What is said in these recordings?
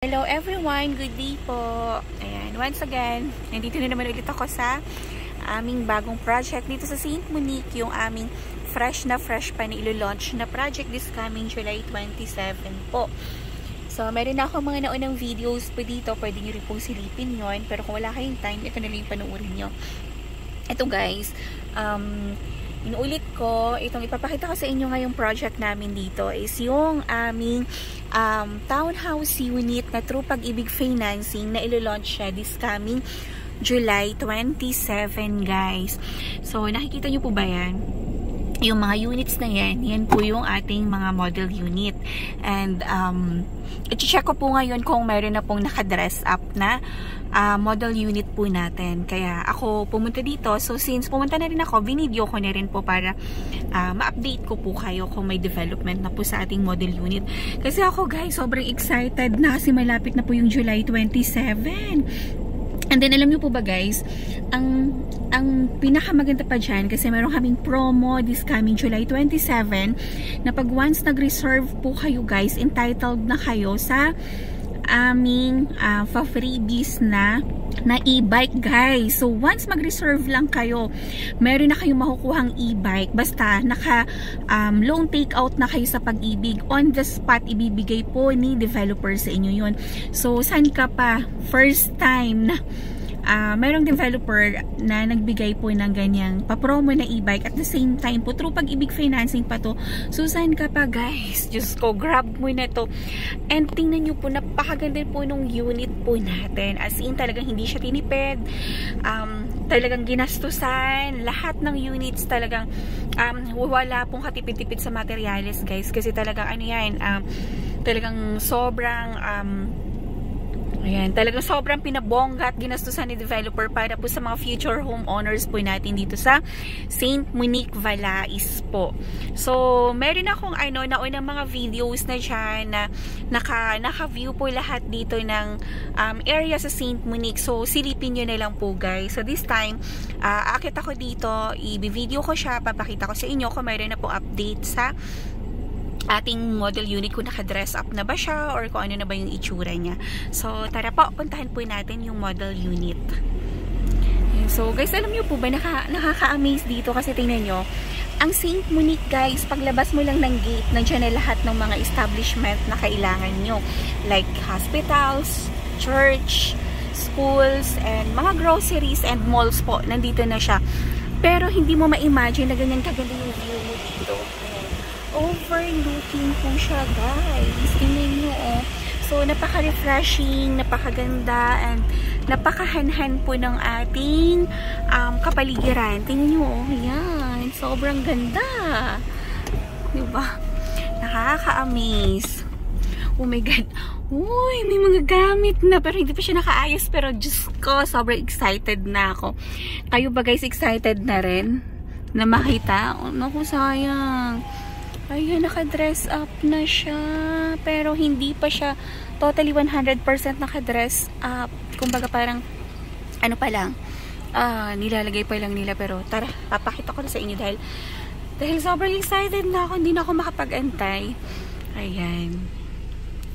Hello everyone, good day po. Ayan, once again, nandito na naman ulit ako sa aming bagong project dito sa St. Monique, yung aming fresh pa na ilo-launch na project this coming July 27 po. So, meron na ako mga naunang videos po dito, pwede nyo rin pong silipin yon, pero kung wala kayong time, ito na lang yung panoorin nyo. Ito guys, inuulit ko, itong ipapakita ko sa inyo ngayong project namin dito is yung aming townhouse unit na through Pag-ibig Financing na ilo-launch siya this coming July 27 guys. So nakikita nyo po ba yan? Yung mga units na yan po yung ating mga model unit. And i-check ko po ngayon kung meron na pong naka-dress up na model unit po natin. Kaya ako pumunta dito. So since pumunta na rin ako, binideo ko na rin po para ma-update ko po kayo kung may development na po sa ating model unit. Kasi ako guys, sobrang excited na kasi malapit na po yung July 27. And then alam niyo po ba guys, ang pinakamaganda pa dyan, kasi meron kaming promo this coming July 27 na pag once nag-reserve po kayo guys, entitled na kayo sa aming freebies na e-bike guys. So once mag-reserve lang kayo, meron na kayong makukuhang e-bike, basta naka loan take out na kayo sa Pag-ibig, on the spot ibibigay po ni developer sa inyo yun. So saan ka pa first time na merong developer na nagbigay po ng ganyang papromo na e-bike at the same time po through Pag-ibig Financing pa to. So saan ka pa guys? Just go grab mo na to. And tingnan nyo po, napakaganda po nung unit po natin. As in talagang hindi siya tinipid, talagang ginastusan lahat ng units, talagang wala pong katipid-tipid sa materials guys, kasi talagang ano yan, talagang sobrang ayan, talagang sobrang pinabongga at ginastusan ni developer para po sa mga future homeowners po natin dito sa St. Monique, Valais po. So, meron akong naunang mga videos na dyan na naka-view po lahat dito ng area sa St. Monique. So, silipin nyo na lang po guys. So, this time, akit ako dito, i-video ko siya, papakita ko sa inyo kung meron na po update sa ating model unit, kung naka-dress up na ba siya or kung ano na ba yung itsura niya. So tara po, puntahan po natin yung model unit. So guys, alam niyo po ba, nakaka-amaze dito kasi tingnan nyo, ang St. Monique guys, paglabas mo lang ng gate, nandiyan na lahat ng mga establishment na kailangan nyo, like hospitals, church, schools, and mga groceries and malls po, nandito na siya. Pero hindi mo ma-imagine na ganyan kaganda yung view mo dito. Overlooking po siya guys, tingnan nyo oh. So napaka-refreshing, napakaganda, and napakahanhan po ng ating kapaligiran. Tingnan nyo oh, yan, sobrang ganda, diba? Nakaka-amaze. Oh my god, uy, may mga gamit na pero hindi pa siya nakaayos, pero Diyos ko, sobrang excited na ako. Kayo ba guys, excited na rin na makita? Oh, naku, sayang. Ayun, naka-dress up na siya. Pero hindi pa siya totally 100% naka-dress up. Kumbaga parang, ano pa lang, nilalagay pa lang nila. Pero tara, papakita ko na sa inyo dahil sobrang excited na ako. Hindi na ako makapag-antay. Ayan.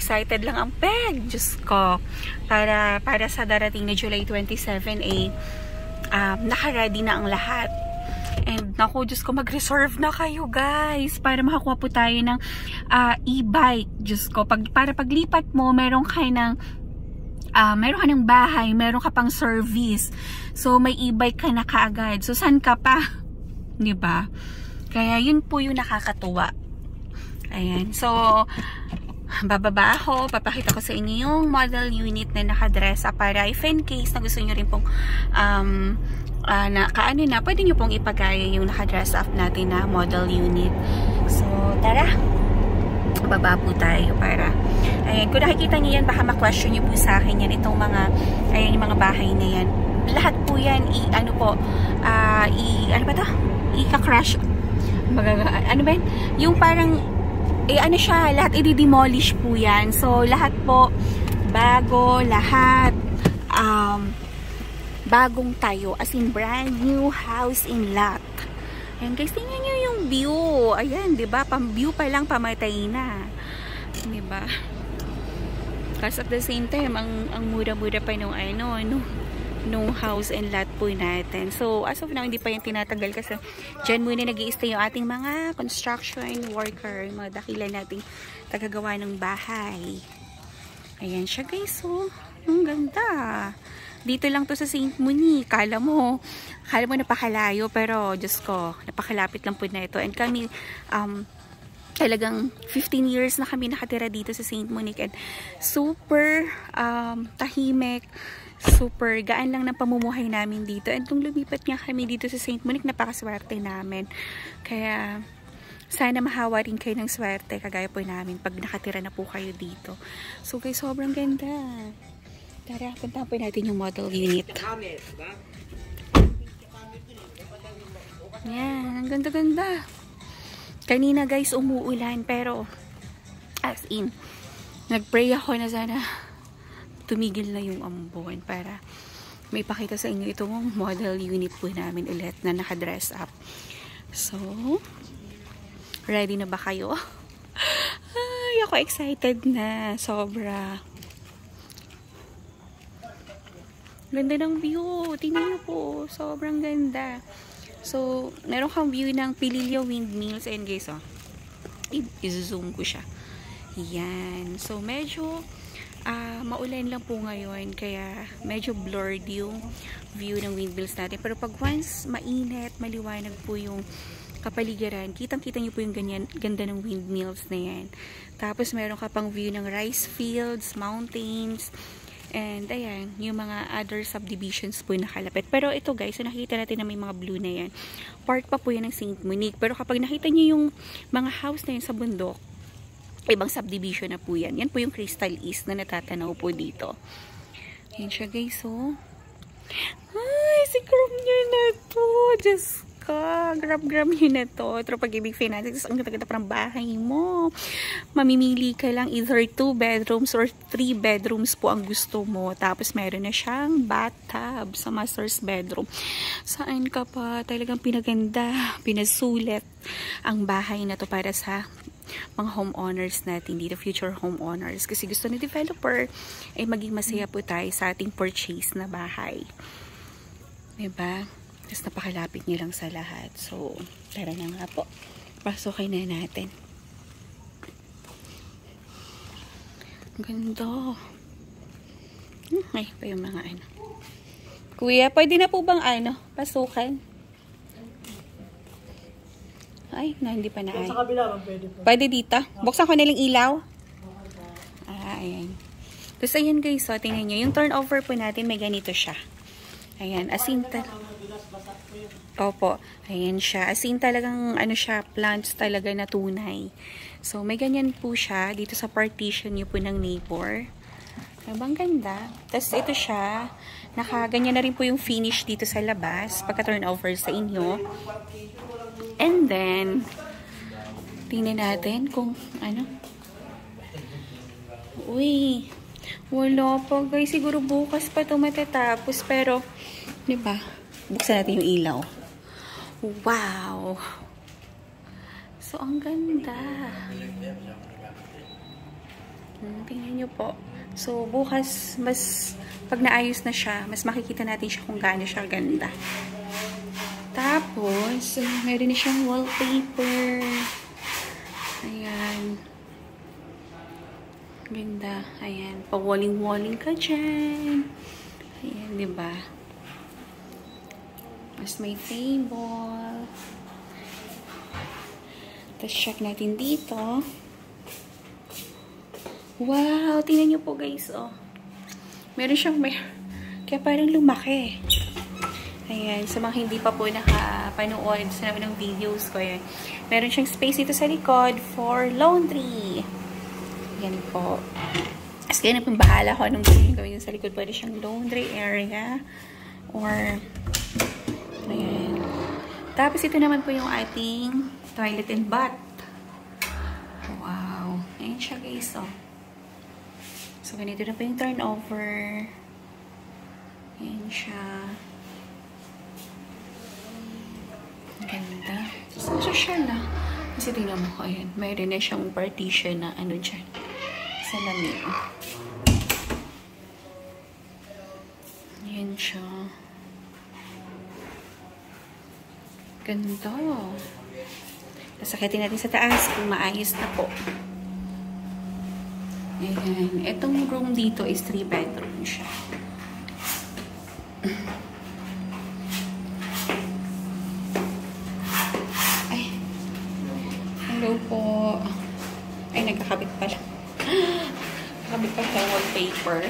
Excited lang ang peg. Diyos ko. Para sa darating na July 27 naka-ready na ang lahat. And naku, Diyos ko, mag-reserve na kayo guys para makakuha po tayo ng e-bike. Diyos ko, para paglipat mo, meron ka ng bahay, meron ka pang service. So, may e-bike ka na kaagad. So, saan ka pa? Diba? Kaya, yun po yung nakakatuwa. Ayan. So, bababa ako, papakita ko sa inyo yung model unit na naka-dress up para if in case na gusto nyo rin pong pwede nyo pong ipagaya yung naka-dress up natin na model unit. So, tara, baba po tayo para, ayan, kung nakikita nyo yan, baka ma-question nyo po sa akin yan, itong mga, ayan, yung mga bahay na yan. Lahat po yan, ano ba to? I-crash. Ano ba yan? Yung parang, ano siya, lahat i-demolish po yan. So, lahat po, bago, lahat, bagong tayo, as in brand new house in lot. Ayan guys, tingnan nyo yung view. Ayan, diba? Pang view pa lang, pamatay na. Diba? Kasi at the same time, ang mura-mura pa nung no house and lot po natin. So, as of now, hindi pa yung tinatanggal kasi dyan muna nag-i-stay yung ating mga construction worker, mga dakilan nating tagagawa ng bahay. Ayan siya guys, so, ang ganda. Dito lang to sa Saint Monique. Kala mo napakalayo, pero Diyos ko, napakalapit lang po na ito. And kami, talagang 15 years na kami nakatira dito sa Saint Monique and super tahimik, super gaan lang ng pamumuhay namin dito. And kung lumipat nga kami dito sa Saint Monique, napakaswerte namin. Kaya sana mahawa rin kayo ng swerte kagaya po namin pag nakatira na po kayo dito. So guys, sobrang ganda. Tara, puntahan po natin yung model unit. Yan, ang ganda-ganda. Kanina guys, umuulan, pero as in, nagpray ako na sana tumigil na yung ambon para may pakita sa inyo itong model unit po namin ulit na naka-dress up. So, ready na ba kayo? Ay, ako excited na. Sobra. Ganda ng view. Tingnan niyo po. Sobrang ganda. So, meron kang view ng Pililio Windmills. Ayan guys, oh. I-zoom ko siya. Yan. So, medyo maulan lang po ngayon. Kaya, medyo blurred yung view ng windmills natin. Pero pag once mainit, maliwanag po yung kapaligiran, kitang-kita nyo po yung ganda ng windmills na yan. Tapos, meron ka pang view ng rice fields, mountains, and ayan, yung mga other subdivisions po nakalapit. Pero ito guys, so nakikita natin na may mga blue na yan. Part pa po yan ng Saint Monique. Pero kapag nakita nyo yung mga house na yun sa bundok, ibang subdivision na po yan. Yan po yung Crystal East na natatanaw po dito. Yan siya guys, oh. Ay, si Chrome nyo na to. Diyos ka. Grab nyo na to. Pero Pag-ibig Finances, ang ganda-ganda parang bahay mo. Mamimili ka lang either 2 bedrooms or 3 bedrooms po ang gusto mo. Tapos meron na siyang bathtub sa master's bedroom. Saan ka pa? Talagang pinaganda, pinasulit ang bahay na to para sa mga homeowners natin dito, future homeowners. Kasi gusto ng developer ay maging masaya po tayo sa ating purchase na bahay. Diba? Tapos napakalapit niya lang sa lahat. So, tara na nga po. Pasukin na natin. Ang ganda. Ay, pa yung mga ano. Kuya, pwede na po bang pasukan? Ay, hindi pa na ay. Sa kabila, pwede po. Pwede dito. Buksan ko nilang ilaw. Ayan. Tapos ayan guys, so tingnan nyo. Yung turnover po natin, may ganito siya. Ayan, asin Opo, ayan siya. Asin talagang, siya, plants talaga na tunay. So, may ganyan po siya dito sa partition nyo po ng neighbor. Ang ganda. Tapos ito siya, nakaganyan na rin po yung finish dito sa labas, pagka-turnover sa inyo. And then, tingnan natin kung Uy, wala pa guys. Siguro bukas pa ito matatapos. Pero, diba? Buksan natin yung ilaw. Wow! So, ang ganda. Tingnan nyo po. So, bukas, pag naayos na siya, mas makikita natin siya kung gaano siya ganda. Tapos, meron na siyang wallpaper. Ayan. Ganda. Ayan. Pa-walling-walling ka dyan. Ayan, diba? Mas may table. Tapos, check natin dito. Wow! Tingnan nyo po, guys, oh. Meron siyang kaya parang lumaki. Ayan, sa mga hindi pa po nakapanood sa ng videos ko, yan. Meron siyang space dito sa likod for laundry. Yan po. As kaya na pong bahala ko anong gawin sa likod. Pwede siyang laundry area. Or, ayan. Tapos ito naman po yung ating toilet and bath. Wow. Ayan siya guys, oh. So, ganito na po yung turnover. Ayan siya. Ganda. Social na. Kasi tingnan mo ko, ayan. Mayroon na siyang partition na dyan. Sa lamig. siya. Ganda. Sasakitin natin sa taas kung maayos na po. Ayan. Itong room dito is 3 bedroom siya. Ay. Hello po. Ay, nagkakabit pala. Nakabit pa siya wallpaper.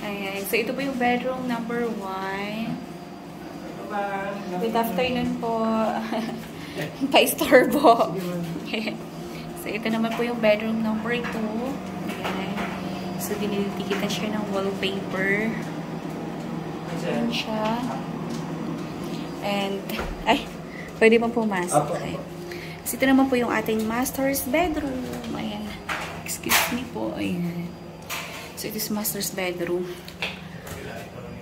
Ayan. So, ito po yung bedroom number 1. Good afternoon po. Pa-istorbo. So, ito naman po yung bedroom number 2. Ayan. So, dinitikitan siya ng wallpaper. Ayan siya. And, ay, pwede pa pumasok. Okay. So, ito naman po yung ating master's bedroom. Ayan. Excuse me po. Ayan. So, ito is master's bedroom.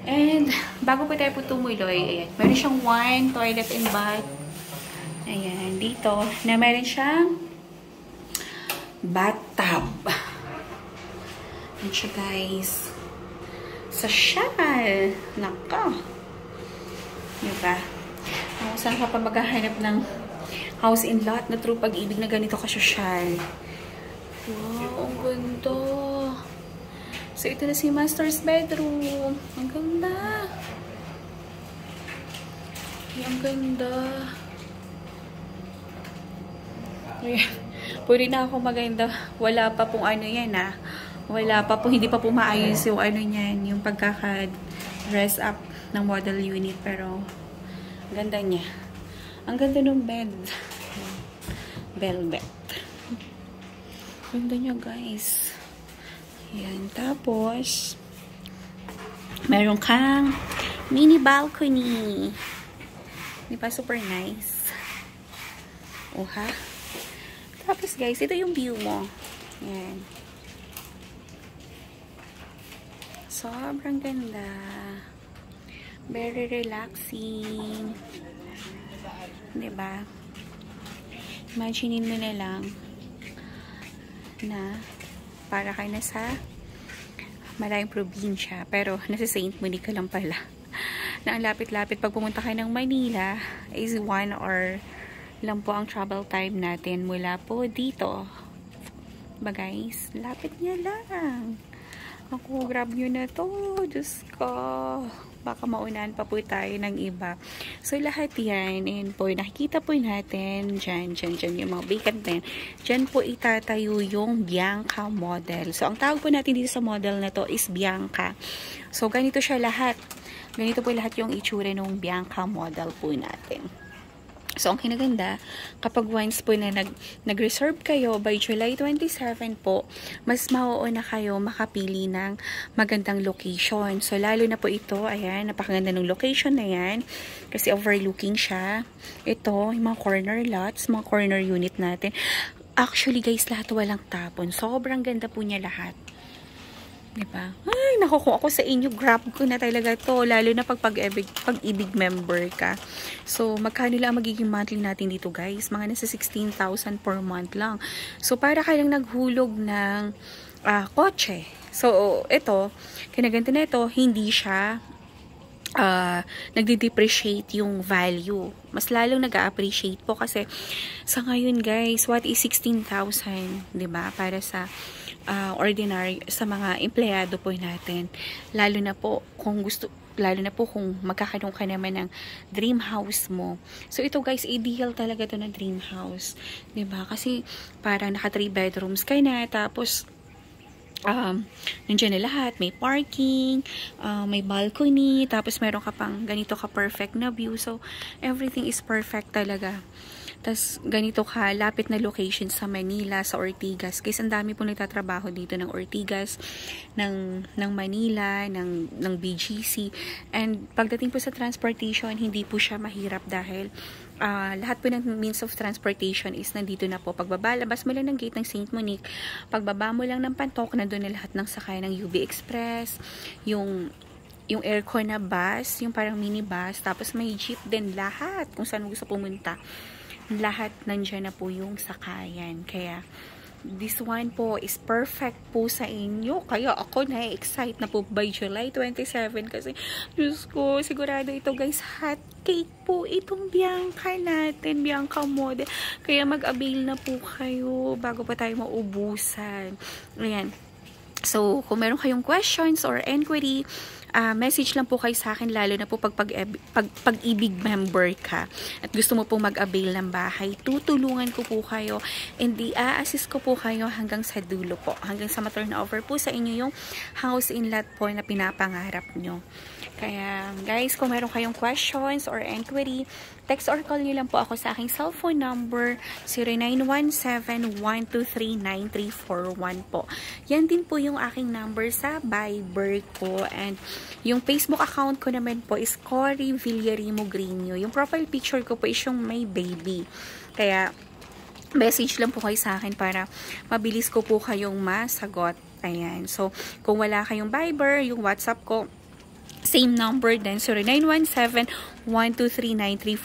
And, bago po tayo po tumuloy, ayan, meron siyang 1 toilet and bath. Ayan, dito, na meron siyang bathtub. Ayan siya, guys. Sosyal. Naka. Diba? Kung saan ka pa maghahanap ng house in lot na true pag-ibig na ganito ka-sosyal. Wow, ang ganda. So, ito na si master's bedroom. Ang ganda. Ang ganda. Ayan. Pwede na ako maganda. Wala pa pong ano yan, ah. Wala pa pong, hindi pa pong maayos yung ano niyan, yung pagkaka-dress up ng model unit. Pero, ang ganda niya. Ang ganda ng bed. Velvet. Ganda niya, guys. Ayan. Tapos, meron kang mini balcony. Di ba? Super nice. Oh, ha? Tapos, guys, ito yung view mo. Ayan. Sobrang ganda. Very relaxing. Di ba? Imaginein mo na lang na para kayo nasa malayong probinsya. Pero, nasa Saint Monique lang pala. Na ang lapit-lapit. Pag pumunta kayo ng Manila, is 1 hour lang po ang travel time natin mula po dito. Ba guys? Lapit niya lang. Ako, grab nyo na to. Diyos ko. Baka maunahan pa po tayo ng iba. So, lahat yan. And po, nakikita po natin. Dyan yung mga vacant din. Dyan po itatayo yung Bianca model. So, ang tawag po natin dito sa model na to is Bianca. So, ganito siya lahat. Ganito po lahat yung itsura ng Bianca model po natin. So, ang kinaganda, kapag once po na nag-reserve kayo by July 27 po, mas mauuna kayo makapili ng magandang location. So, lalo na po ito, ayan, napakaganda ng location na yan, kasi overlooking siya. Ito, yung mga corner lots, mga corner unit natin. Actually, guys, lahat walang tapon. Sobrang ganda po niya lahat. Diba? Ay, naku, kung ako sa inyo, grab ko na talaga to. Lalo na pag-ibig member ka. So, magkano lang magiging monthly natin dito, guys? Mga nasa 16,000 per month lang. So, para ka lang naghulog ng kotse. So, ito, kinaganda na ito, hindi siya nagde-depreciate yung value. Mas lalong nag-a-appreciate po kasi sa ngayon, guys, what is 16,000, diba? Para sa ordinary, sa mga empleyado po natin. Lalo na po kung magkakaroon ka naman ng dream house mo. So, ito guys, ideal talaga to na dream house. Diba? Kasi, parang naka 3 bedrooms ka na, tapos, nandiyan na lahat. May parking, may balcony, tapos meron ka pang ganito ka perfect na view. So, everything is perfect talaga. Tapos, ganito ka, lapit na location sa Manila, sa Ortigas. Kasi ang dami po nagtatrabaho dito ng Ortigas, ng Manila, ng BGC. And, pagdating po sa transportation, hindi po siya mahirap dahil lahat po ng means of transportation is nandito na po. Pagbaba, labas mo lang ng gate ng Saint Monique, pagbaba mo lang ng Pantok, nandun na lahat ng sakay ng UB Express, yung aircon na bus, yung parang mini bus, tapos may jeep din, lahat, kung saan mo gusto pumunta. Lahat nandyan na po yung sakayan. Kaya, this one po is perfect po sa inyo. Kaya ako na-excite na po by July 27 kasi, Diyos ko, sigurado ito guys, hot cake po itong Bianca natin, Bianca model. Kaya mag-avail na po kayo bago pa tayo maubusan. Ayan. So, kung meron kayong questions or inquiry, message lang po kayo sa akin, lalo na po pag-ibig member ka at gusto mo po mag-avail ng bahay, tutulungan ko po kayo and i-assist ko po kayo hanggang sa dulo po, hanggang sa ma-turnover po sa inyo yung house in lot po na pinapangarap nyo. Kaya guys, kung meron kayong questions or inquiry, text or call nyo lang po ako sa aking cellphone number 0917-123-9341 po. Yan din po yung aking number sa Viber ko, and yung Facebook account ko naman po is Cory Villarimo Grino. Yung profile picture ko po is yung may baby. Kaya message lang po kayo sa akin para mabilis ko po kayong masagot. Ayan. So, kung wala kayong Viber, yung WhatsApp ko, same number din, 0917-123-9341